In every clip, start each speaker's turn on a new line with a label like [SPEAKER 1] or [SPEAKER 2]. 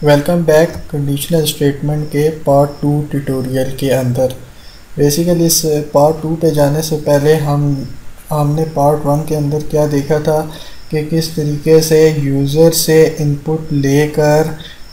[SPEAKER 1] Welcome back conditional statement के part 2 tutorial के अंदर। बेसिकली इस पार्ट 2 पे जाने से पहले हमने पार्ट 1 के अंदर क्या देखा था कि किस तरीके से यूज़र से इनपुट लेकर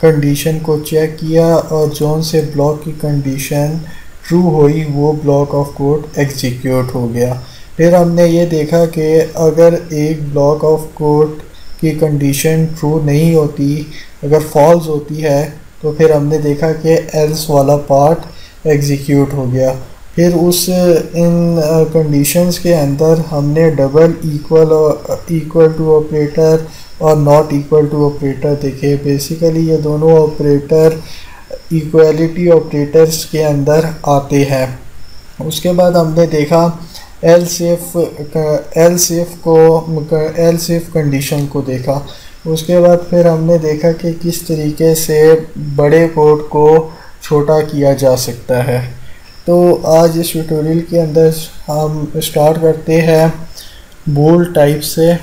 [SPEAKER 1] कंडीशन को चेक किया और जोन से ब्लॉक की कंडीशन ट्रू हुई वो ब्लॉक ऑफ कोड एग्जीक्यूट हो गया। फिर हमने ये देखा कि अगर एक ब्लॉक ऑफ कोड की कंडीशन ट्रू नहीं होती, अगर फॉल्स होती है, तो फिर हमने देखा कि एल्स वाला पार्ट एग्जीक्यूट हो गया। फिर इन कंडीशंस के अंदर हमने डबल इक्वल टू ऑपरेटर और नॉट इक्वल टू ऑपरेटर देखे। बेसिकली ये दोनों ऑपरेटर इक्वालिटी ऑपरेटर्स के अंदर आते हैं। उसके बाद हमने देखा एल्स इफ कंडीशन को देखा। उसके बाद फिर हमने देखा कि किस तरीके से बड़े कोड को छोटा किया जा सकता है। तो आज इस ट्यूटोरियल के अंदर हम स्टार्ट करते हैं बूल टाइप से।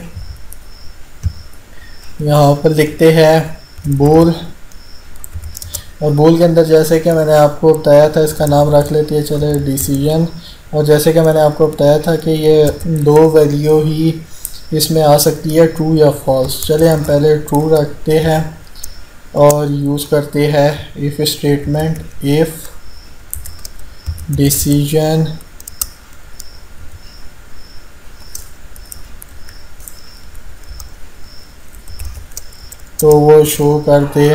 [SPEAKER 1] यहाँ पर लिखते हैं बूल, और बूल के अंदर जैसे कि मैंने आपको बताया था, इसका नाम रख लेते हैं चले डिसीजन। और जैसे कि मैंने आपको बताया था कि ये दो वैल्यू ही इसमें आ सकती है, ट्रू या फॉल्स। चले हम पहले ट्रू रखते हैं और यूज़ करते हैं इफ़ स्टेटमेंट। इफ़ डिसीजन तो वो शो कर दे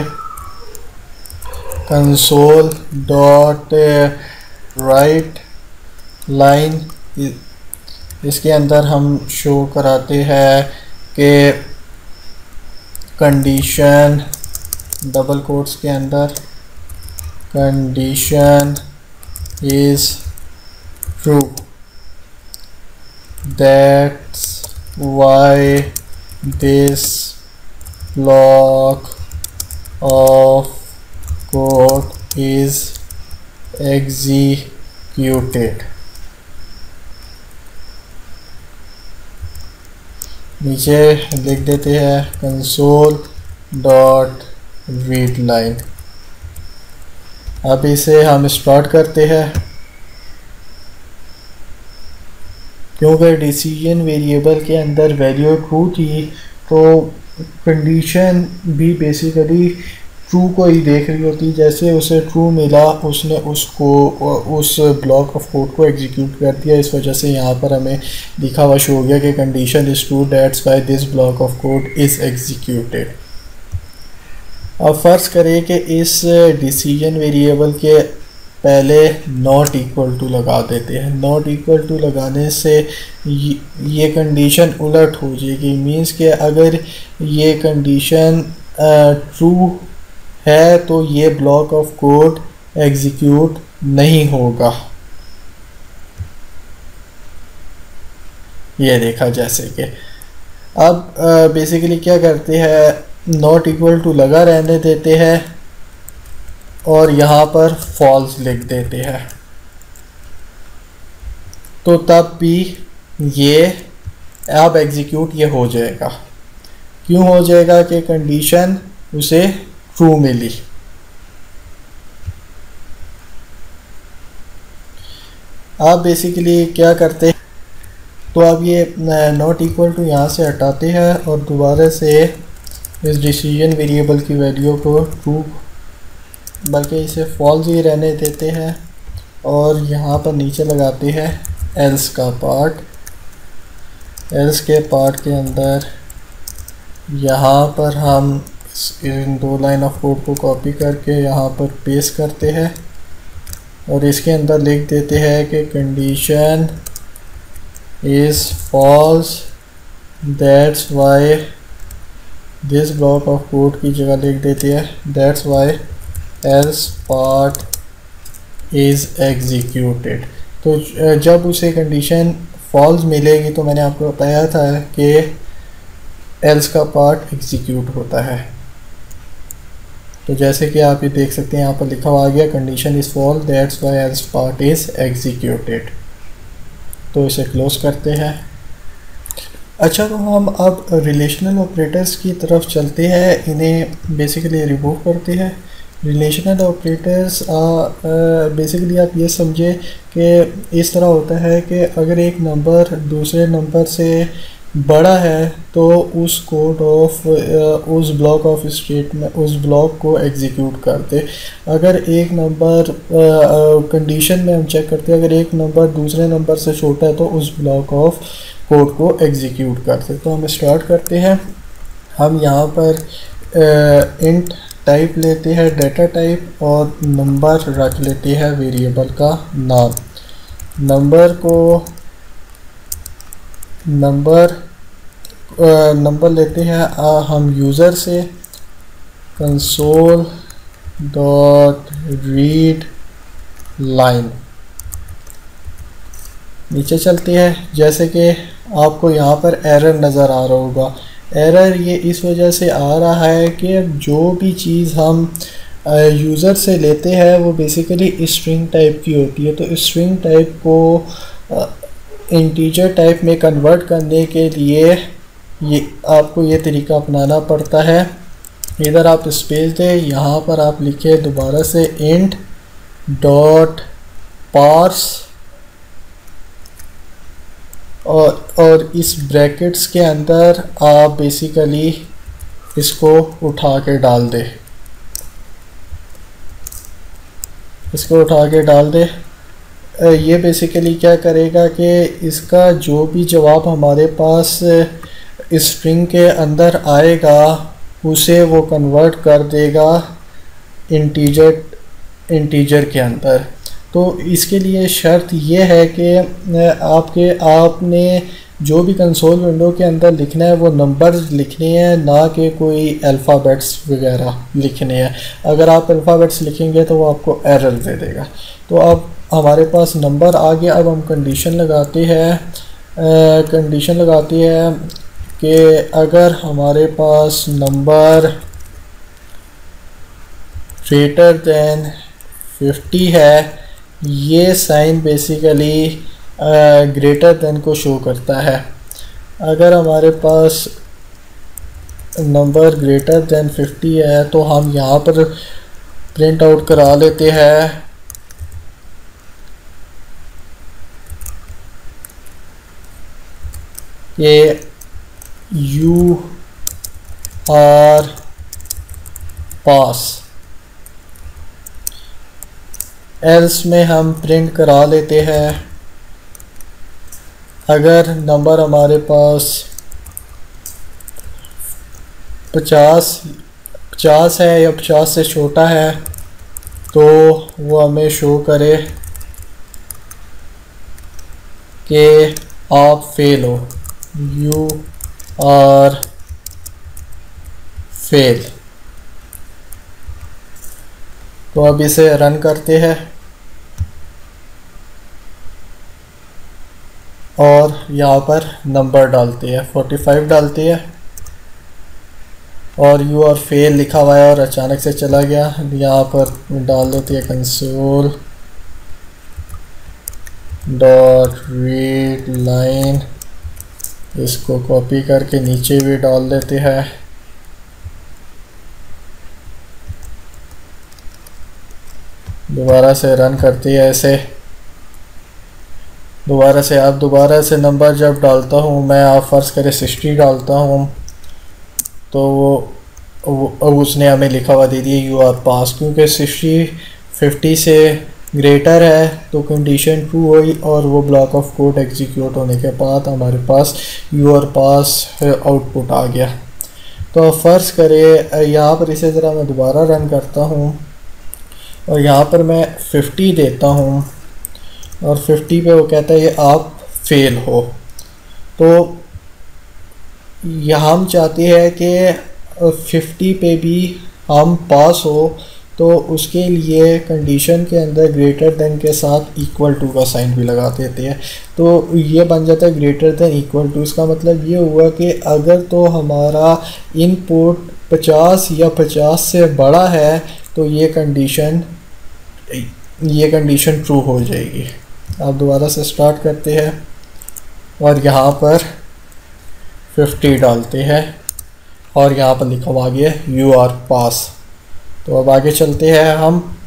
[SPEAKER 1] कंसोल डॉट राइट लाइन। इसके अंदर हम शो कराते हैं कि कंडीशन डबल कोट्स के अंदर condition is true, that's why this block of code is executed. नीचे लिख देते हैं कंसोल डॉट रीड लाइन। अब इसे हम स्टार्ट करते हैं। क्योंकि डिसीजन वेरिएबल के अंदर वैल्यू ट्रू थी, तो कंडीशन भी बेसिकली ट्रू को ही देख रही होती। जैसे उसे ट्रू मिला, उसने उस ब्लॉक ऑफ कोड को एग्जीक्यूट कर दिया। इस वजह से यहाँ पर हमें लिखा हुआ शो हो गया कि condition is true, that's why this block of code is executed. अब फ़र्ज़ करें कि इस डिसीजन वेरिएबल के पहले नॉट इक्वल टू लगा देते हैं। नॉट इक्वल टू लगाने से ये कंडीशन उलट हो जाएगी। मीन्स कि अगर ये कंडीशन ट्रू है तो ये ब्लॉक ऑफ कोड एग्जीक्यूट नहीं होगा। ये देखा जैसे कि अब बेसिकली क्या करते हैं, नॉट इक्वल टू लगा रहने देते हैं और यहाँ पर फॉल्स लिख देते हैं। तो तब भी ये अब एग्जीक्यूट ये हो जाएगा। क्यों हो जाएगा कि कंडीशन उसे ट्रू मिली। आप बेसिकली क्या करते हैं, तो अब ये नॉट इक्वल टू यहाँ से हटाते हैं और दोबारा से इस डिसीजन वेरिएबल की वैल्यू को ट्रू, बल्कि इसे फॉल्स ही रहने देते हैं और यहाँ पर नीचे लगाते हैं एल्स का पार्ट। एल्स के पार्ट के अंदर यहाँ पर हम इन दो लाइन ऑफ कोड को कॉपी करके यहाँ पर पेस्ट करते हैं और इसके अंदर लिख देते हैं कि condition is false, that's why this block of code की जगह लिख देते हैं that's why else part is executed. तो जब उसे कंडीशन फॉल्स मिलेगी तो मैंने आपको बताया था कि एल्स का पार्ट एग्जीक्यूट होता है। तो जैसे कि आप ये देख सकते हैं, यहाँ पर लिखा हुआ आ गया condition is false, that's why else part is executed. तो इसे क्लोज करते हैं। अच्छा, तो हम अब रिलेशनल ऑपरेटर्स की तरफ चलते हैं, इन्हें बेसिकली रिमूव करते हैं। रिलेशनल ऑपरेटर्स बेसिकली आप ये समझे कि इस तरह होता है कि अगर एक नंबर दूसरे नंबर से बड़ा है तो उस कोड ऑफ उस ब्लॉक ऑफ स्टेटमेंट उस ब्लॉक को एग्जीक्यूट करते। अगर एक नंबर कंडीशन में हम चेक करते हैं, अगर एक नंबर दूसरे नंबर से छोटा है तो उस ब्लॉक ऑफ कोड को एग्जीक्यूट करते। तो हम स्टार्ट करते हैं। हम यहाँ पर इंट टाइप लेते हैं, डाटा टाइप, और नंबर रख लेते हैं वेरिएबल का नाम। नंबर लेते हैं हम यूज़र से कंसोल डॉट रीड लाइन। नीचे चलते हैं, जैसे कि आपको यहाँ पर एरर नज़र आ रहा होगा। एरर ये इस वजह से आ रहा है कि जो भी चीज़ हम यूज़र से लेते हैं वो बेसिकली स्ट्रिंग टाइप की होती है। तो स्ट्रिंग टाइप को इंटीजर टाइप में कन्वर्ट करने के लिए आपको ये तरीका अपनाना पड़ता है। इधर आप स्पेस दें, यहाँ पर आप लिखे दोबारा से इंट डॉट पार्स, और इस ब्रैकेट्स के अंदर आप बेसिकली इसको उठा के डाल दे। ये बेसिकली क्या करेगा कि इसका जो भी जवाब हमारे पास स्ट्रिंग के अंदर आएगा उसे वो कन्वर्ट कर देगा इंटीजर के अंदर। तो इसके लिए शर्त ये है कि आपने जो भी कंसोल विंडो के अंदर लिखना है वो नंबर लिखने हैं, ना कि कोई अल्फ़ाबेट्स वगैरह लिखने हैं। अगर आप अल्फ़ाबेट्स लिखेंगे तो वो आपको एरर दे देगा। तो अब हमारे पास नंबर आ गया। अब हम कंडीशन लगाते हैं कि अगर हमारे पास नंबर ग्रेटर दैन 50 है, ये साइन बेसिकली ग्रेटर देन को शो करता है। अगर हमारे पास नंबर ग्रेटर देन 50 है तो हम यहाँ पर प्रिंट आउट करा लेते हैं कि यू आर पास। एल्स में हम प्रिंट करा लेते हैं अगर नंबर हमारे पास 50 है या 50 से छोटा है तो वो हमें शो करे कि आप फेल हो, यू आर फेल। तो अब इसे रन करते हैं और यहाँ पर नंबर डालते हैं, 45 डालते हैं और यू आर फेल लिखा हुआ है और अचानक से चला गया। यहाँ पर डाल देते हैं कंसोल डॉट रीड लाइन, इसको कॉपी करके नीचे भी डाल देते हैं। दोबारा से रन करती है ऐसे। दोबारा से नंबर जब डालता हूँ मैं, आप फ़र्ज़ करें 60 डालता हूँ तो वो उसने हमें लिखा हुआ दे दिया यू आर पास, क्योंकि 50 से ग्रेटर है तो कंडीशन ट्रू हुई और वो ब्लॉक ऑफ कोड एग्जीक्यूट होने के बाद हमारे पास यू आर पास आउटपुट आ गया। तो फ़र्ज़ करें यहाँ पर इसे ज़रा मैं दोबारा रन करता हूँ और यहाँ पर मैं 50 देता हूँ और 50 पे वो कहता है ये आप फेल हो। तो यहाँ हम चाहते हैं कि 50 पे भी हम पास हो, तो उसके लिए कंडीशन के अंदर ग्रेटर देन के साथ इक्वल टू का साइन भी लगा देते हैं। तो ये बन जाता है ग्रेटर देन इक्वल टू। इसका मतलब ये हुआ कि अगर तो हमारा इनपुट 50 या 50 से बड़ा है तो ये कंडीशन ट्रू हो जाएगी। आप दोबारा से स्टार्ट करते हैं और यहाँ पर 50 डालते हैं और यहाँ पर लिखा हुआ आ गया यू आर पास। तो अब आगे चलते हैं हम।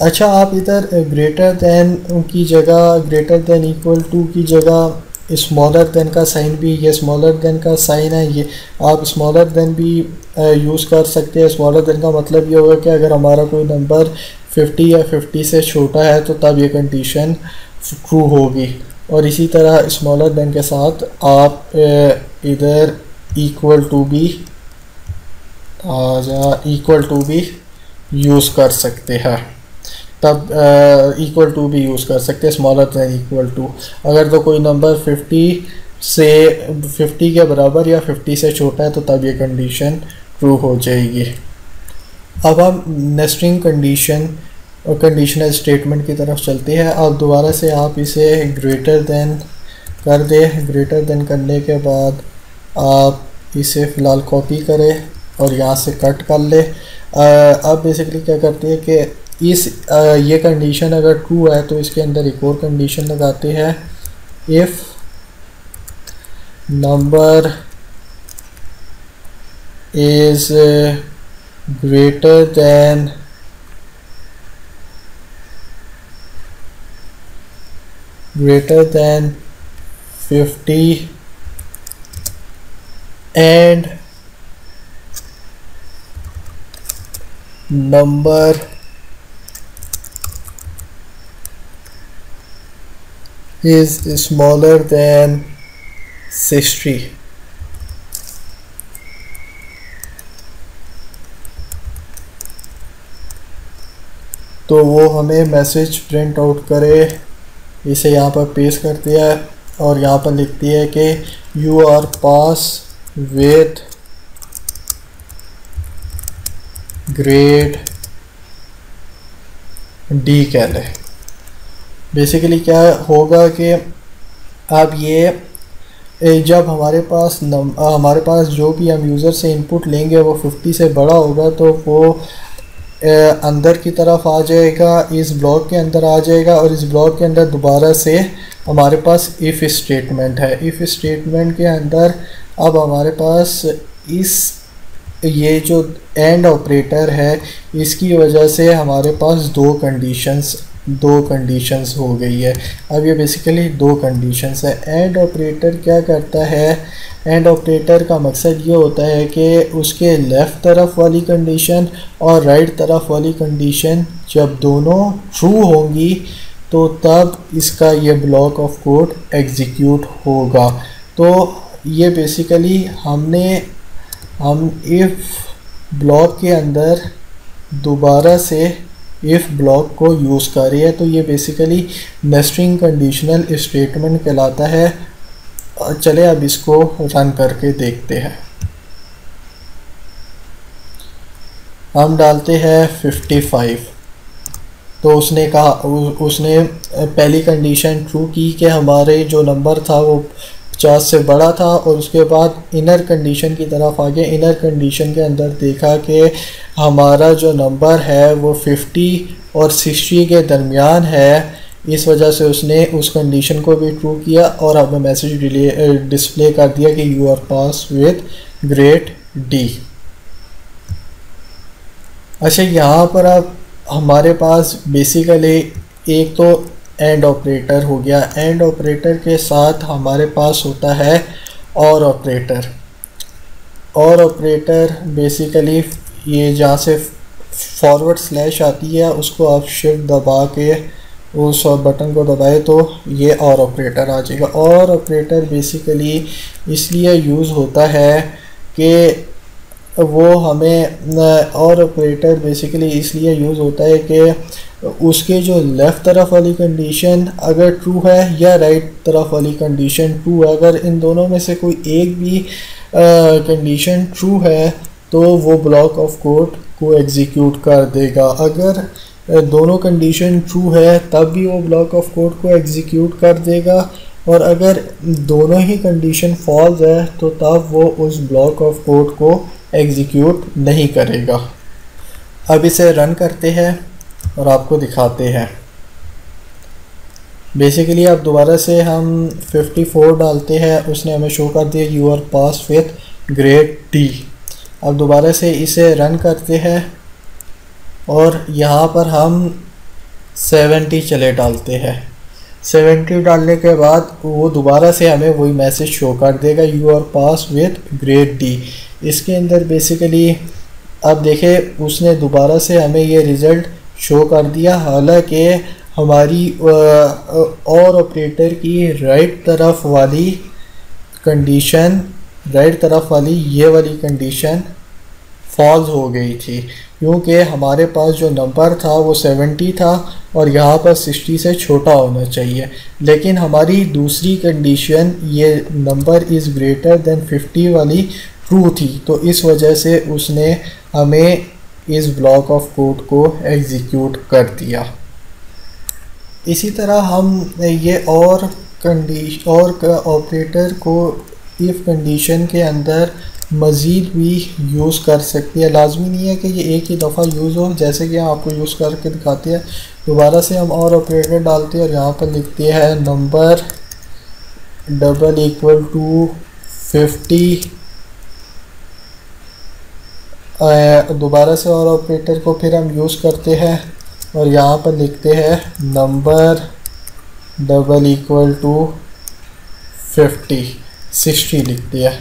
[SPEAKER 1] अच्छा, आप इधर ग्रेटर दैन की जगह, ग्रेटर दैन इक्वल टू की जगह स्मॉलर देन का साइन भी, ये स्मॉलर देन का साइन है, ये आप स्मॉलर देन भी यूज़ कर सकते हैं। स्मॉलर देन का मतलब ये होगा कि अगर हमारा कोई नंबर 50 या 50 से छोटा है तो तब ये कंडीशन ट्रू होगी। और इसी तरह स्मॉलर देन के साथ आप इधर इक्वल टू भी इक्वल टू भी यूज़ कर सकते हैं, तब इक्वल टू भी यूज़ कर सकते हैं, स्मॉलर दैन इक्वल टू। अगर तो कोई नंबर 50 के बराबर या 50 से छोटा है तो तब ये कंडीशन ट्रू हो जाएगी। अब हम नेस्टिंग कंडीशन और कंडीशनल स्टेटमेंट की तरफ चलते हैं। अब दोबारा से आप इसे ग्रेटर दैन कर दें। ग्रेटर दैन करने के बाद आप इसे फ़िलहाल कॉपी करें और यहाँ से कट कर ले। अब बेसिकली क्या करते हैं कि ये कंडीशन अगर ट्रू है तो इसके अंदर एक और कंडीशन लगाते हैं, if number is greater than greater than 50 and number is smaller than 60। तो वो हमें मैसेज प्रिंट आउट करे। इसे यहाँ पर पेस्ट करती है और यहाँ पर लिखती है कि you are pass with grade D कह ले। बेसिकली क्या होगा कि अब ये जब हमारे पास जो भी हम यूज़र से इनपुट लेंगे वो 50 से बड़ा होगा तो वो अंदर की तरफ आ जाएगा, इस ब्लॉक के अंदर आ जाएगा और इस ब्लॉक के अंदर दोबारा से हमारे पास इफ़ स्टेटमेंट है। इफ़ स्टेटमेंट के अंदर अब हमारे पास ये जो एंड ऑपरेटर है इसकी वजह से हमारे पास दो कंडीशंस हो गई है। अब ये बेसिकली दो कंडीशंस है। एंड ऑपरेटर क्या करता है, एंड ऑपरेटर का मकसद ये होता है कि उसके लेफ़्ट तरफ वाली कंडीशन और राइट तरफ वाली कंडीशन जब दोनों ट्रू होंगी तो तब इसका ये ब्लॉक ऑफ कोड एग्जीक्यूट होगा। तो ये बेसिकली हम इफ़ ब्लॉक के अंदर दोबारा से इफ़ ब्लॉक को यूज़ कर रही है, तो ये बेसिकली नेस्टिंग कंडीशनल स्टेटमेंट कहलाता है। चले अब इसको रन करके देखते हैं। हम डालते हैं 55। तो उसने पहली कंडीशन ट्रू की कि हमारे जो नंबर था वो 50 से बड़ा था और उसके बाद इनर कंडीशन की तरफ आ गया। इनर कंडीशन के अंदर देखा कि हमारा जो नंबर है वो 50 और 60 के दरमियान है। इस वजह से उसने उस कंडीशन को भी ट्रू किया और हमें मैसेज डिस्प्ले कर दिया कि you are pass with grade D. अच्छा, यहाँ पर अब हमारे पास बेसिकली एक तो एंड ऑपरेटर हो गया। एंड ऑपरेटर के साथ हमारे पास होता है और ऑपरेटर। और ऑपरेटर बेसिकली ये जहाँ से फॉरवर्ड स्लैश आती है उसको आप शिफ्ट दबा के उस बटन को दबाए तो ये और ऑपरेटर आ जाएगा। और ऑपरेटर बेसिकली इसलिए यूज़ होता है कि वो हमें और ऑपरेटर बेसिकली इसलिए यूज़ होता है कि उसके जो लेफ़्ट तरफ वाली कंडीशन अगर ट्रू है या राइट तरफ वाली कंडीशन ट्रू है, अगर इन दोनों में से कोई एक भी कंडीशन ट्रू है तो वो ब्लॉक ऑफ कोड को एग्जीक्यूट कर देगा। अगर दोनों कंडीशन ट्रू है तब भी वो ब्लॉक ऑफ कोड को एग्जीक्यूट कर देगा और अगर दोनों ही कंडीशन फॉल्स है तो तब वो उस ब्लॉक ऑफ कोड को एग्जीक्यूट नहीं करेगा। अब इसे रन करते हैं और आपको दिखाते हैं। बेसिकली अब दोबारा से हम 54 डालते हैं, उसने हमें शो कर दिया you are pass with grade D. अब दोबारा से इसे रन करते हैं और यहाँ पर हम 70 चले डालते हैं। 70 डालने के बाद वो दोबारा से हमें वही मैसेज शो कर देगा you are pass with grade D. इसके अंदर बेसिकली अब देखें उसने दोबारा से हमें ये रिज़ल्ट शो कर दिया, हालांकि हमारी और ऑपरेटर की राइट तरफ वाली कंडीशन, राइट तरफ वाली ये वाली कंडीशन फॉल्स हो गई थी, क्योंकि हमारे पास जो नंबर था वो 70 था और यहाँ पर 60 से छोटा होना चाहिए। लेकिन हमारी दूसरी कंडीशन ये नंबर इज़ ग्रेटर देन 50 वाली ट्रू थी, तो इस वजह से उसने हमें इस ब्लॉक ऑफ कोड को एग्जीक्यूट कर दिया। इसी तरह हम ये और ऑपरेटर को इफ़ कंडीशन के अंदर मज़ीद भी यूज़ कर सकती है। लाजमी नहीं है कि ये एक ही दफ़ा यूज़ हो, जैसे कि हम आपको यूज़ करके दिखाते हैं। दोबारा से हम और ऑपरेटर डालते हैं और यहाँ पर लिखते हैं नंबर डबल इक्वल टू 50। दोबारा से और ऑपरेटर को फिर हम यूज़ करते हैं और यहाँ पर लिखते हैं नंबर डबल इक्वल टू 60 लिखते हैं।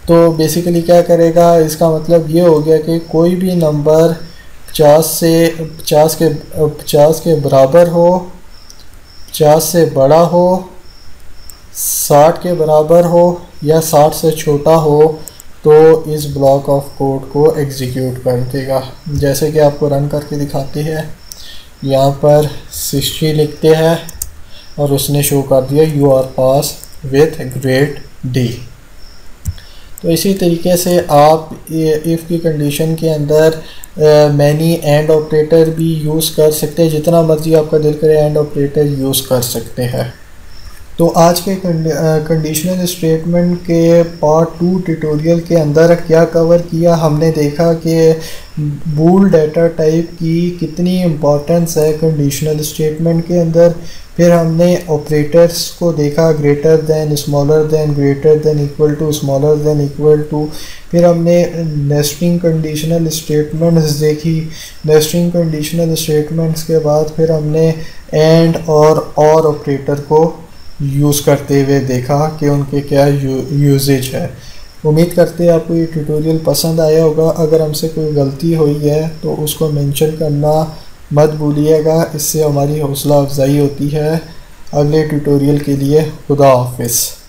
[SPEAKER 1] तो बेसिकली क्या करेगा, इसका मतलब ये हो गया कि कोई भी नंबर 50 के बराबर हो, 50 से बड़ा हो, 60 के बराबर हो या 60 से छोटा हो, तो इस ब्लॉक ऑफ कोड को एग्जीक्यूट कर देगा। जैसे कि आपको रन करके दिखाते हैं, यहाँ पर 60 लिखते हैं और उसने शो कर दिया you are pass with grade D. तो इसी तरीके से आप इफ़ की कंडीशन के अंदर मैनी एंड ऑपरेटर भी यूज़ कर सकते हैं, जितना मर्जी आपका दिल करे एंड ऑपरेटर यूज़ कर सकते हैं। तो आज के कंडीशनल स्टेटमेंट के पार्ट 2 ट्यूटोरियल के अंदर क्या कवर किया, हमने देखा कि बूल डाटा टाइप की कितनी इम्पोर्टेंस है कंडीशनल स्टेटमेंट के अंदर। फिर हमने ऑपरेटर्स को देखा, greater than, smaller than, greater than, equal to, smaller than, equal to. फिर हमने नेस्टिंग कंडीशनल स्टेटमेंट्स देखी। नेस्टिंग कंडीशनल स्टेटमेंट्स के बाद फिर हमने एंड और ऑपरेटर को यूज़ करते हुए देखा कि उनके क्या यूजेज है। उम्मीद करते हैं आपको ये ट्यूटोरियल पसंद आया होगा। अगर हमसे कोई गलती हुई है तो उसको मेंशन करना मत भूलिएगा, इससे हमारी हौसला अफजाई होती है। अगले ट्यूटोरियल के लिए खुदा हाफिज़।